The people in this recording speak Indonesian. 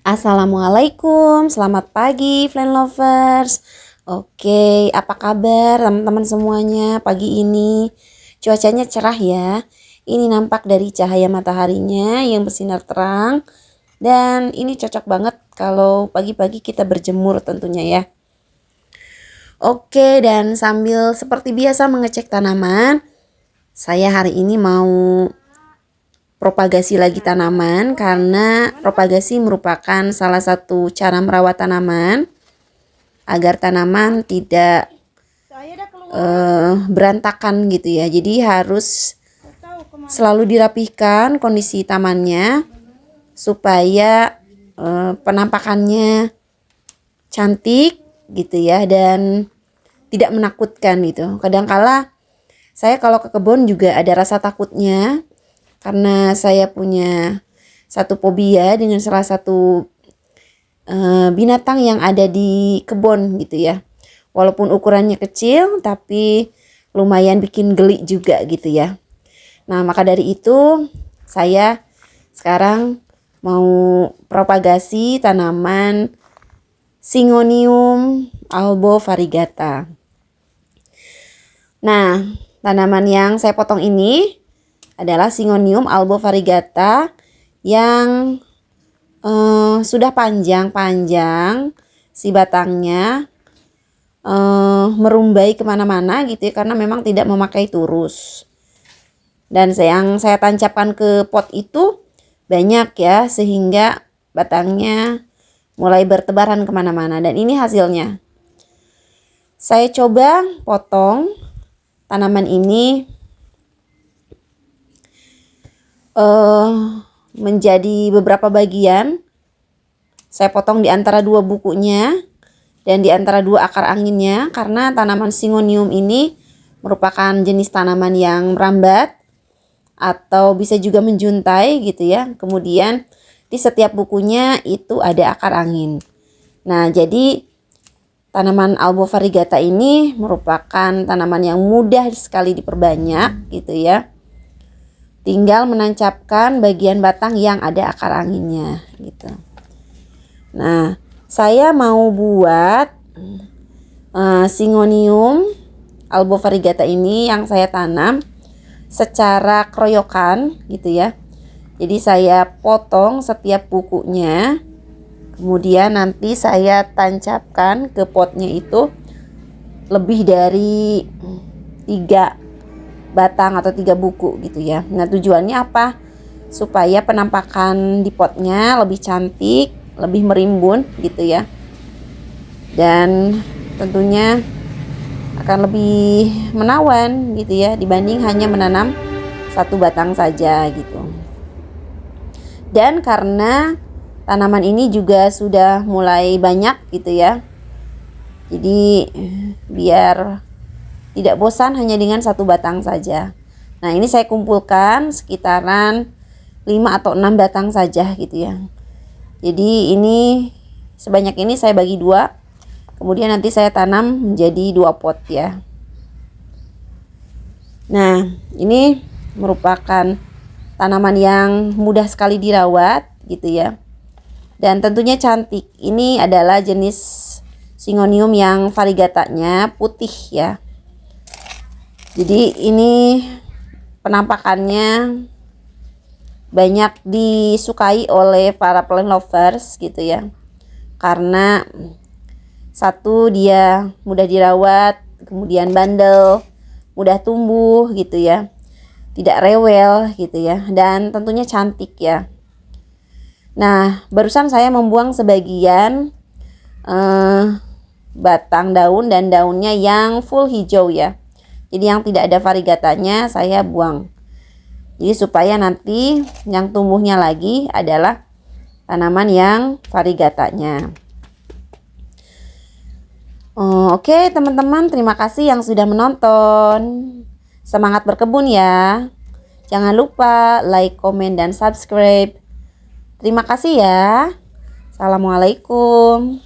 Assalamualaikum, selamat pagi Plant Lovers. Oke, apa kabar teman-teman semuanya pagi ini? Cuacanya cerah ya. Ini nampak dari cahaya mataharinya yang bersinar terang. Dan ini cocok banget kalau pagi-pagi kita berjemur tentunya ya. Oke, dan sambil seperti biasa mengecek tanaman, saya hari ini mau propagasi lagi tanaman karena propagasi merupakan salah satu cara merawat tanaman agar tanaman tidak berantakan gitu ya. Jadi harus selalu dirapihkan kondisi tamannya supaya penampakannya cantik gitu ya dan tidak menakutkan gitu. Kadangkala saya kalau ke kebun juga ada rasa takutnya karena saya punya satu fobia dengan salah satu binatang yang ada di kebun gitu ya. Walaupun ukurannya kecil tapi lumayan bikin geli juga gitu ya. Nah, maka dari itu saya sekarang mau propagasi tanaman Syngonium albovariegata. Nah, tanaman yang saya potong ini adalah Syngonium albovariegata yang sudah panjang-panjang si batangnya merumbai kemana-mana gitu ya, karena memang tidak memakai turus. Dan yang saya tancapkan ke pot itu banyak ya, sehingga batangnya mulai bertebaran kemana-mana. Dan ini hasilnya. Saya coba potong tanaman ini menjadi beberapa bagian. Saya potong di antara dua bukunya dan di antara dua akar anginnya karena tanaman Syngonium ini merupakan jenis tanaman yang merambat atau bisa juga menjuntai gitu ya. Kemudian di setiap bukunya itu ada akar angin. Nah, jadi tanaman albovariegata ini merupakan tanaman yang mudah sekali diperbanyak gitu ya. Tinggal menancapkan bagian batang yang ada akar anginnya gitu. Nah, saya mau buat Syngonium albovariegata ini yang saya tanam secara keroyokan gitu ya. Jadi saya potong setiap bukunya. Kemudian nanti saya tancapkan ke potnya itu lebih dari 3 batang atau 3 buku gitu ya. Nah, tujuannya apa? Supaya penampakan di potnya lebih cantik, lebih merimbun gitu ya. Dan tentunya akan lebih menawan gitu ya dibanding hanya menanam satu batang saja gitu. Dan karena tanaman ini juga sudah mulai banyak gitu ya. Jadi biar tidak bosan hanya dengan satu batang saja. Nah, ini saya kumpulkan sekitaran 5 atau 6 batang saja gitu ya. Jadi ini sebanyak ini saya bagi 2. Kemudian nanti saya tanam menjadi 2 pot ya. Nah, ini merupakan tanaman yang mudah sekali dirawat gitu ya. Dan tentunya cantik. Ini adalah jenis Syngonium yang variegatanya putih ya. Jadi ini penampakannya banyak disukai oleh para plant lovers gitu ya. Karena satu, dia mudah dirawat, kemudian bandel, mudah tumbuh gitu ya. Tidak rewel gitu ya, dan tentunya cantik ya. Nah, barusan saya membuang sebagian batang daun dan daunnya yang full hijau ya. Jadi yang tidak ada variegatanya saya buang. Jadi supaya nanti yang tumbuhnya lagi adalah tanaman yang variegatanya. Oke teman-teman, terima kasih yang sudah menonton. Semangat berkebun ya. Jangan lupa like, komen, dan subscribe. Terima kasih ya. Assalamualaikum.